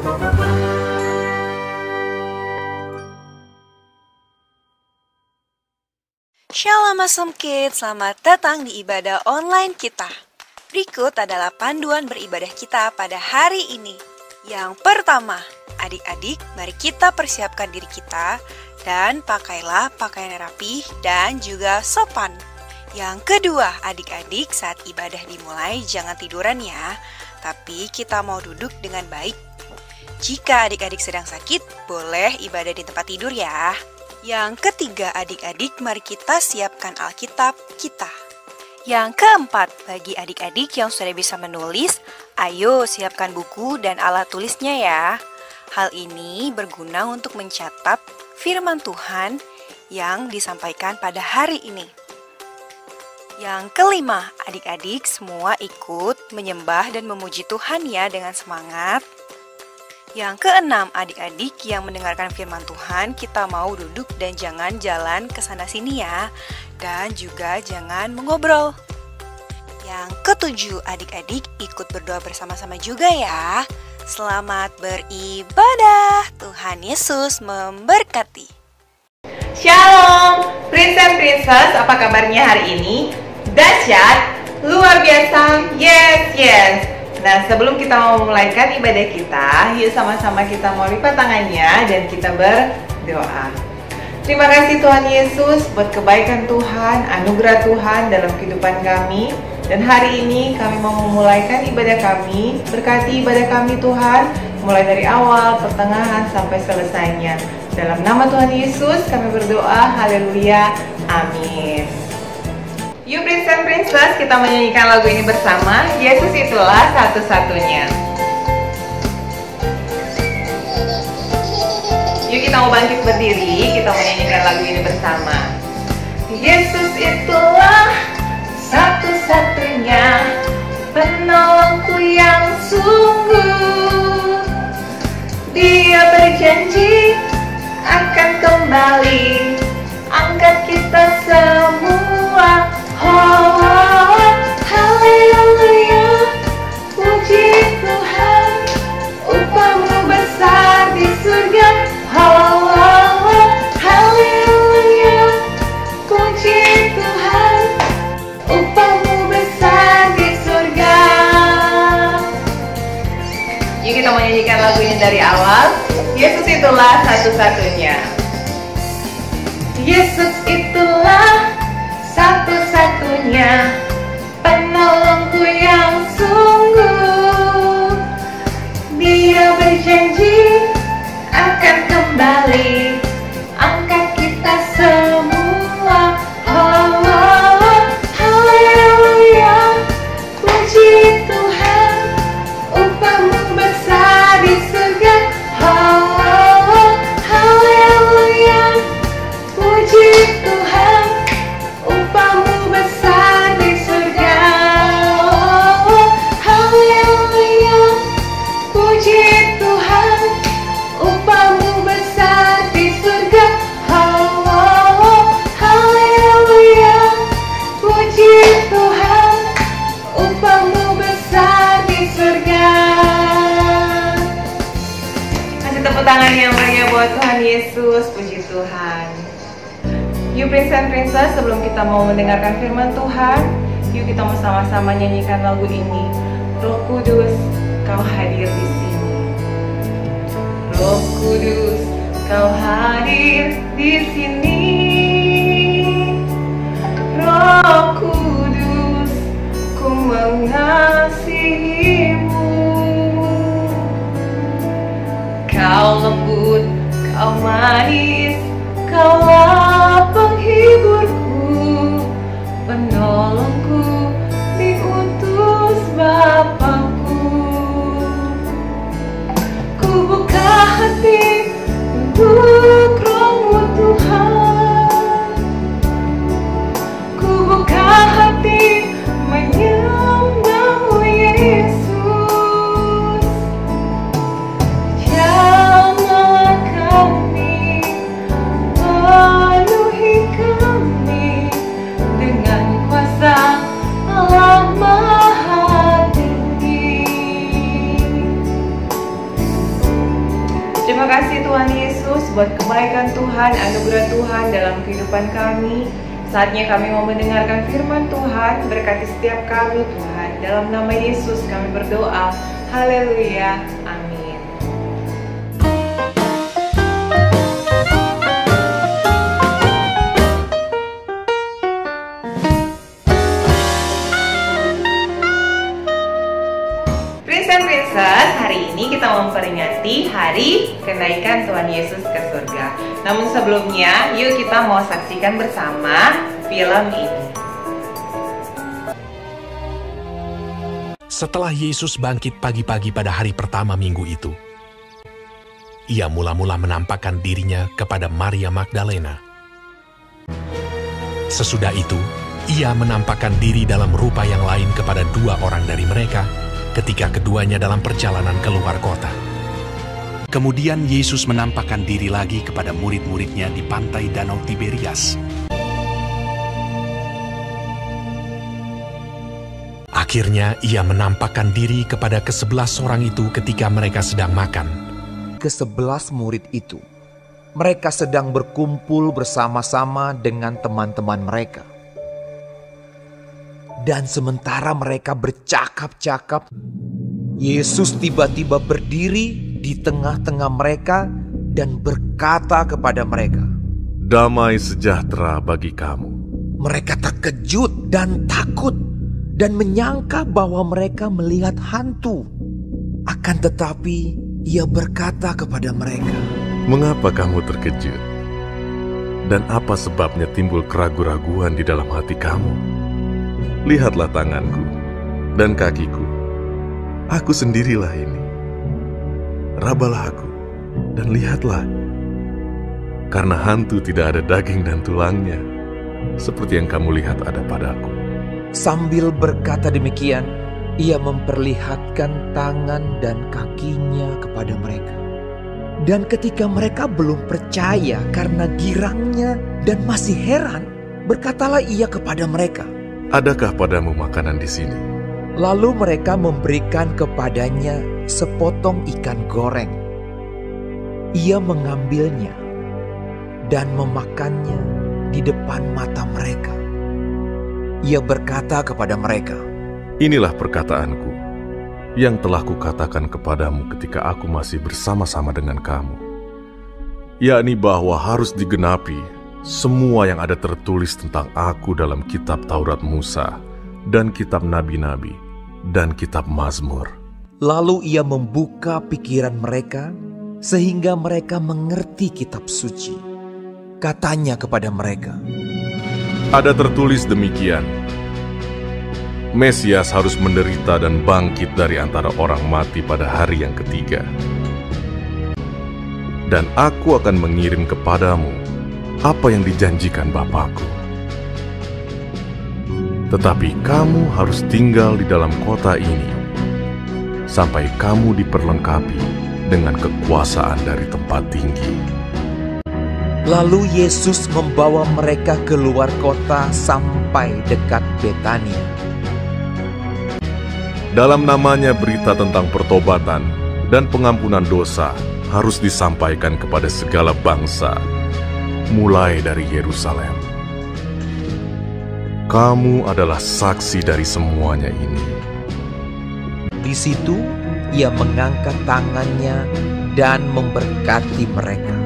Shalom Awesome Kids, selamat datang di ibadah online kita. Berikut adalah panduan beribadah kita pada hari ini. Yang pertama, adik-adik, mari kita persiapkan diri kita dan pakailah pakaian yang rapih dan juga sopan. Yang kedua, adik-adik, saat ibadah dimulai jangan tiduran ya, tapi kita mau duduk dengan baik. Jika adik-adik sedang sakit, boleh ibadah di tempat tidur ya. Yang ketiga, adik-adik, mari kita siapkan Alkitab kita. Yang keempat, bagi adik-adik yang sudah bisa menulis, ayo siapkan buku dan alat tulisnya ya. Hal ini berguna untuk mencatat firman Tuhan yang disampaikan pada hari ini. Yang kelima, adik-adik semua ikut menyembah dan memuji Tuhan ya dengan semangat. Yang keenam, adik-adik yang mendengarkan firman Tuhan, kita mau duduk dan jangan jalan ke sana sini ya. Dan juga jangan mengobrol. Yang ketujuh, adik-adik ikut berdoa bersama-sama juga ya. Selamat beribadah. Tuhan Yesus memberkati. Shalom, Prince and Princess, apa kabarnya hari ini? Dahsyat, luar biasa, yes. Nah, sebelum kita mau memulaikan ibadah kita, yuk sama-sama kita mau lipat tangannya dan kita berdoa. Terima kasih Tuhan Yesus buat kebaikan Tuhan, anugerah Tuhan dalam kehidupan kami. Dan hari ini kami mau memulaikan ibadah kami. Berkati ibadah kami Tuhan, mulai dari awal, pertengahan, sampai selesainya. Dalam nama Tuhan Yesus kami berdoa, haleluya, amin. Yuk Prince and Princess, kita menyanyikan lagu ini bersama. Yesus itulah satu-satunya. Yuk kita mau bangkit berdiri, kita menyanyikan lagu ini bersama. Yesus itulah satu-satunya penolongku yang sungguh. Dia berjanji akan kembali angkat kita semua. Oh, haleluya, puji Tuhan, upahmu besar di surga. Oh, haleluya, puji Tuhan, upahmu besar di surga. Yuk kita menyanyikan lagu ini dari awal. Yesus itulah satu-satunya. Yesus itulah satu-satunya penolongku yang sungguh. Dia berjanji akan kembali angkat kita semua. Oh, haleluya, puji Tuhan, upahmu besar di surga. Oh, haleluya, puji Tuhan, upahmu besar di surga. Oh, haleluya, puji Tuhan, upahmu besar di surga. Oh, haleluya, puji Tuhan, upahmu besar di surga. Kasih tepuk tangan yang meriah buat Tuhan Yesus, puji Tuhan. Yuk Prince and Princess, sebelum kita mau mendengarkan firman Tuhan, yuk kita mau sama-sama nyanyikan lagu ini. Roh Kudus, Kau hadir di sini. Roh Kudus, Kau hadir di sini. Roh Kudus, Ku mengasihimu. Kau lembut, Kau manis, Kaulah penghiburku, penolongku, diutus Bapakku. Ku buka hati untuk Roh-Mu Tuhan. Ku buka hati menyembah-Mu Yesus. Janganlah kami buat kebaikan Tuhan, anugerah Tuhan dalam kehidupan kami. Saatnya kami mau mendengarkan firman Tuhan. Berkati setiap kami Tuhan. Dalam nama Yesus kami berdoa. Haleluya. Amin. Princess, hari ini kita memperingati hari kenaikan Tuhan Yesus ke surga. Namun sebelumnya, yuk kita mau saksikan bersama film ini. Setelah Yesus bangkit pagi-pagi pada hari pertama minggu itu, ia mula-mula menampakkan dirinya kepada Maria Magdalena. Sesudah itu, ia menampakkan diri dalam rupa yang lain kepada dua orang dari mereka, ketika keduanya dalam perjalanan keluar kota. Kemudian Yesus menampakkan diri lagi kepada murid-muridnya di pantai Danau Tiberias. Akhirnya ia menampakkan diri kepada ke-11 orang itu ketika mereka sedang makan. Ke-11 murid itu, mereka sedang berkumpul bersama-sama dengan teman-teman mereka. Dan sementara mereka bercakap-cakap, Yesus tiba-tiba berdiri di tengah-tengah mereka dan berkata kepada mereka, "Damai sejahtera bagi kamu." Mereka terkejut dan takut dan menyangka bahwa mereka melihat hantu. Akan tetapi ia berkata kepada mereka, "Mengapa kamu terkejut? Dan apa sebabnya timbul keraguan-raguan di dalam hati kamu? Lihatlah tanganku dan kakiku. Aku sendirilah ini. Rabalah aku dan lihatlah. Karena hantu tidak ada daging dan tulangnya, seperti yang kamu lihat ada padaku." Sambil berkata demikian, ia memperlihatkan tangan dan kakinya kepada mereka. Dan ketika mereka belum percaya karena girangnya dan masih heran, berkatalah ia kepada mereka, "Adakah padamu makanan di sini?" Lalu mereka memberikan kepadanya sepotong ikan goreng. Ia mengambilnya dan memakannya di depan mata mereka. Ia berkata kepada mereka, "Inilah perkataanku yang telah kukatakan kepadamu ketika aku masih bersama-sama dengan kamu, yakni bahwa harus digenapi semua yang ada tertulis tentang aku dalam kitab Taurat Musa dan kitab Nabi-Nabi dan kitab Mazmur." Lalu ia membuka pikiran mereka sehingga mereka mengerti kitab suci. Katanya kepada mereka, Ada tertulis demikian, Mesias harus menderita dan bangkit dari antara orang mati pada hari yang ketiga. Dan aku akan mengirim kepadamu apa yang dijanjikan Bapakku. Tetapi kamu harus tinggal di dalam kota ini sampai kamu diperlengkapi dengan kekuasaan dari tempat tinggi. lalu Yesus membawa mereka keluar kota sampai dekat Betania. Dalam namanya berita tentang pertobatan dan pengampunan dosa harus disampaikan kepada segala bangsa, mulai dari Yerusalem. Kamu adalah saksi dari semuanya ini. Di situ ia mengangkat tangannya dan memberkati mereka.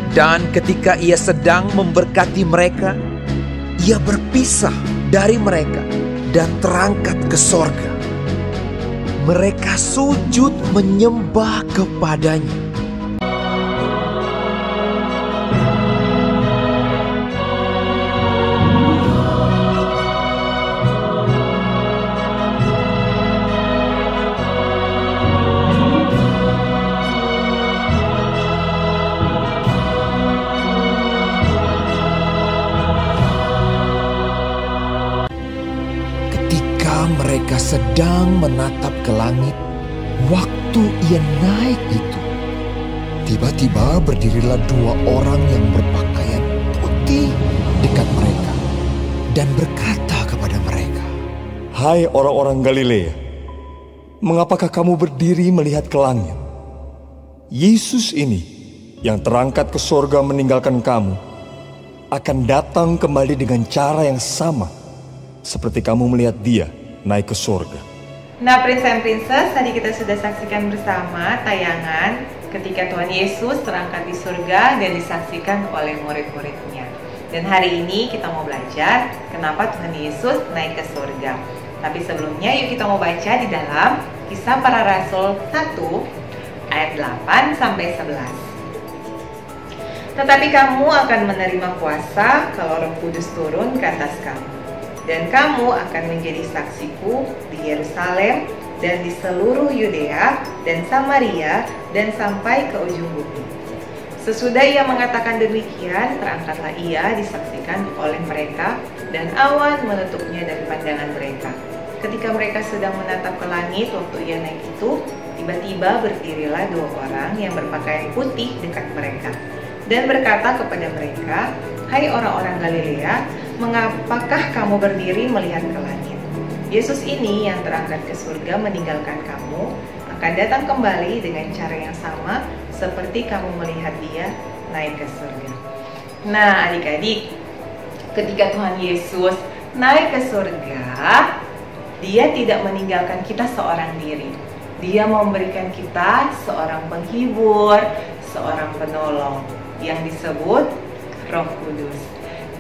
Dan ketika ia sedang memberkati mereka, ia berpisah dari mereka dan terangkat ke sorga. Mereka sujud menyembah kepadanya. Mereka sedang menatap ke langit. Waktu ia naik itu, tiba-tiba berdirilah dua orang yang berpakaian putih dekat mereka dan berkata kepada mereka, "Hai orang-orang Galilea, mengapakah kamu berdiri melihat ke langit? Yesus ini yang terangkat ke surga meninggalkan kamu akan datang kembali dengan cara yang sama seperti kamu melihat dia naik ke surga. Nah, Prince and Princess, tadi kita sudah saksikan bersama tayangan ketika Tuhan Yesus terangkat di surga dan disaksikan oleh murid-muridnya. Dan hari ini kita mau belajar kenapa Tuhan Yesus naik ke surga. Tapi sebelumnya yuk kita mau baca di dalam Kisah Para Rasul 1 ayat 8 sampai 11. Tetapi kamu akan menerima kuasa kalau Roh Kudus turun ke atas kamu. Dan kamu akan menjadi saksiku di Yerusalem dan di seluruh Yudea dan Samaria dan sampai ke ujung bumi. Sesudah ia mengatakan demikian, terangkatlah ia disaksikan oleh mereka dan awan menutupnya dari pandangan mereka. Ketika mereka sedang menatap ke langit waktu ia naik itu, tiba-tiba berdirilah 2 orang yang berpakaian putih dekat mereka dan berkata kepada mereka, "Hai orang-orang Galilea, mengapakah kamu berdiri melihat ke langit? Yesus ini yang terangkat ke surga meninggalkan kamu akan datang kembali dengan cara yang sama seperti kamu melihat dia naik ke surga." Nah, adik-adik, ketika Tuhan Yesus naik ke surga, dia tidak meninggalkan kita seorang diri. Dia memberikan kita seorang penghibur, seorang penolong yang disebut Roh Kudus.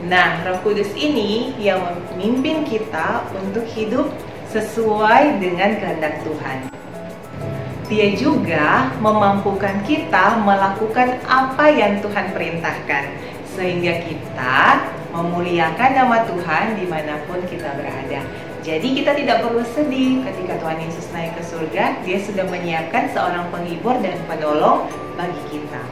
Nah, Roh Kudus ini yang memimpin kita untuk hidup sesuai dengan kehendak Tuhan. Dia juga memampukan kita melakukan apa yang Tuhan perintahkan, sehingga kita memuliakan nama Tuhan dimanapun kita berada. Jadi kita tidak perlu sedih ketika Tuhan Yesus naik ke surga. Dia sudah menyiapkan seorang penghibur dan penolong bagi kita.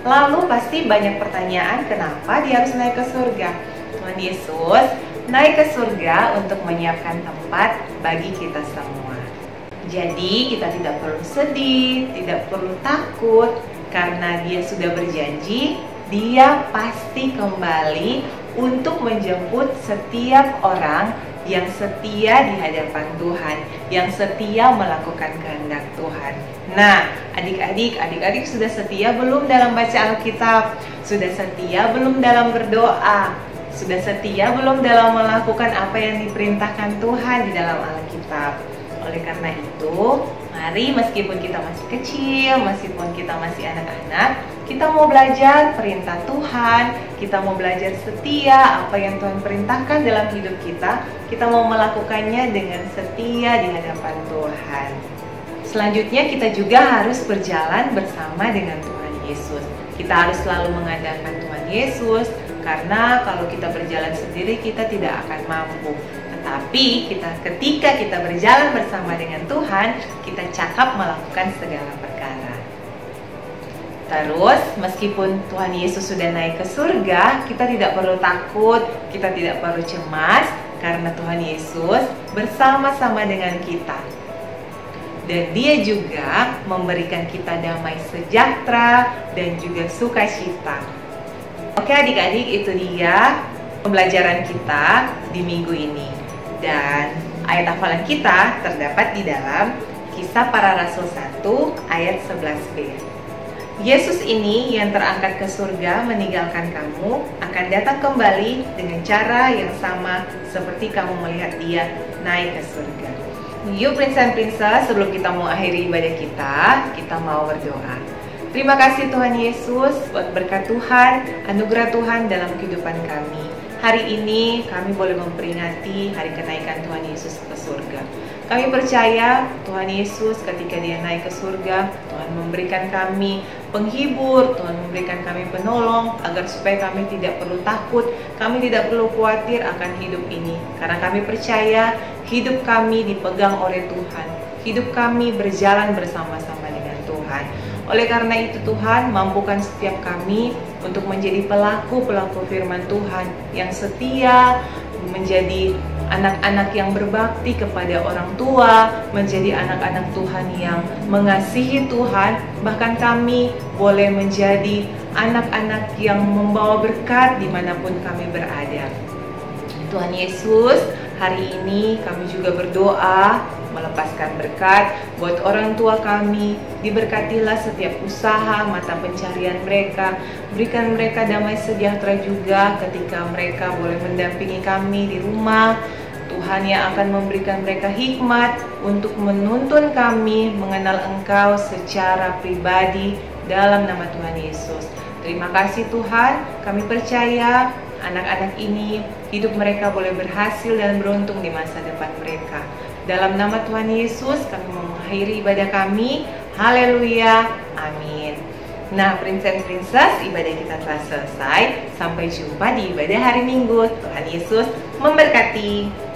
Lalu pasti banyak pertanyaan, kenapa dia harus naik ke surga? Tuhan Yesus naik ke surga untuk menyiapkan tempat bagi kita semua. Jadi kita tidak perlu sedih, tidak perlu takut, karena dia sudah berjanji, dia pasti kembali untuk menjemput setiap orang yang setia di hadapan Tuhan, yang setia melakukan kehendak Tuhan. Nah, adik-adik sudah setia belum dalam baca Alkitab? Sudah setia belum dalam berdoa? Sudah setia belum dalam melakukan apa yang diperintahkan Tuhan di dalam Alkitab? Oleh karena itu, mari meskipun kita masih kecil, meskipun kita masih anak-anak, kita mau belajar perintah Tuhan, kita mau belajar setia apa yang Tuhan perintahkan dalam hidup kita mau melakukannya dengan setia di hadapan Tuhan. Selanjutnya kita juga harus berjalan bersama dengan Tuhan Yesus. Kita harus selalu mengandalkan Tuhan Yesus, karena kalau kita berjalan sendiri kita tidak akan mampu. Tetapi ketika kita berjalan bersama dengan Tuhan, kita cakap melakukan segala perkara. Terus, meskipun Tuhan Yesus sudah naik ke surga, kita tidak perlu takut, kita tidak perlu cemas, karena Tuhan Yesus bersama-sama dengan kita. Dan dia juga memberikan kita damai sejahtera dan juga sukacita. Oke adik-adik, itu dia pembelajaran kita di minggu ini. Dan ayat hafalan kita terdapat di dalam Kisah Para Rasul 1 ayat 11b. Yesus ini yang terangkat ke surga meninggalkan kamu akan datang kembali dengan cara yang sama seperti kamu melihat dia naik ke surga. Yuk Prince and Princess, sebelum kita mau akhiri ibadah kita mau berdoa. Terima kasih Tuhan Yesus buat berkat Tuhan, anugerah Tuhan dalam kehidupan kami. Hari ini kami boleh memperingati hari kenaikan Tuhan Yesus ke surga. Kami percaya Tuhan Yesus ketika dia naik ke surga, Tuhan memberikan kami penghibur, Tuhan memberikan kami penolong agar supaya kami tidak perlu takut, kami tidak perlu khawatir akan hidup ini. Karena kami percaya hidup kami dipegang oleh Tuhan, hidup kami berjalan bersama-sama dengan Tuhan. Oleh karena itu Tuhan, mampukan setiap kami untuk menjadi pelaku-pelaku firman Tuhan yang setia, menjadi anak-anak yang berbakti kepada orang tua, menjadi anak-anak Tuhan yang mengasihi Tuhan, bahkan kami boleh menjadi anak-anak yang membawa berkat dimanapun kami berada. Tuhan Yesus, hari ini kami juga berdoa melepaskan berkat buat orang tua kami. Diberkatilah setiap usaha, mata pencarian mereka. Berikan mereka damai sejahtera juga ketika mereka boleh mendampingi kami di rumah. Tuhan yang akan memberikan mereka hikmat untuk menuntun kami mengenal Engkau secara pribadi dalam nama Tuhan Yesus. Terima kasih Tuhan, kami percaya anak-anak ini hidup mereka boleh berhasil dan beruntung di masa depan mereka. Dalam nama Tuhan Yesus kami mengakhiri ibadah kami. Haleluya, amin. Nah, Princess, ibadah kita telah selesai. Sampai jumpa di ibadah hari Minggu. Tuhan Yesus memberkati.